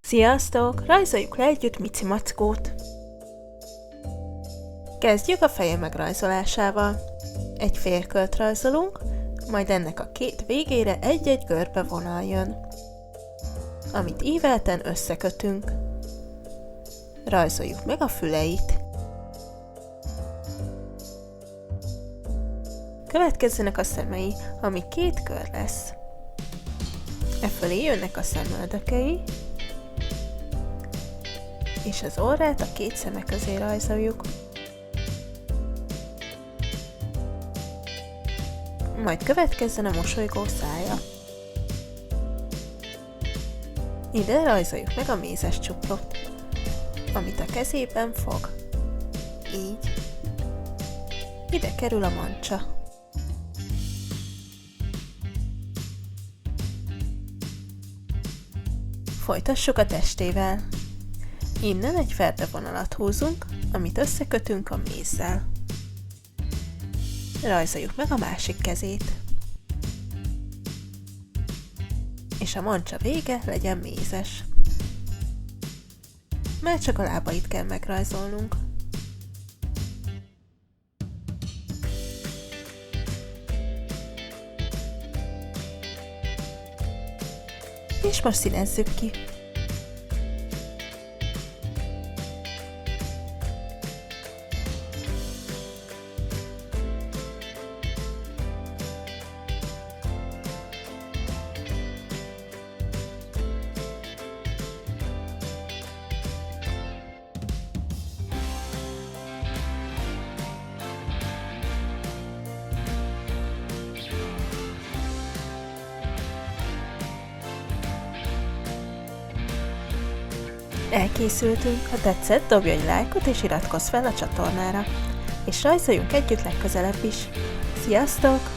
Sziasztok! Rajzoljuk le együtt Mici Mackót! Kezdjük a feje megrajzolásával. Egy félkört rajzolunk, majd ennek a két végére egy-egy görbe vonal jön, amit ívelten összekötünk. Rajzoljuk meg a füleit. Következzenek a szemei, ami két kör lesz. E fölé jönnek a szemöldökei, és az orrát a két szeme közé rajzoljuk. Majd következzen a mosolygó szája. Ide rajzoljuk meg a mézes csuklót, amit a kezében fog. Így. Ide kerül a mancsa. Folytassuk a testével. Innen egy ferdevonalat húzunk, amit összekötünk a mézzel. Rajzoljuk meg a másik kezét. És a mancsa vége legyen mézes. Már csak a lábait kell megrajzolnunk. És most színezzük ki. Elkészültünk, ha tetszett, dobj egy lájkot és iratkozz fel a csatornára. És rajzoljunk együtt legközelebb is. Sziasztok!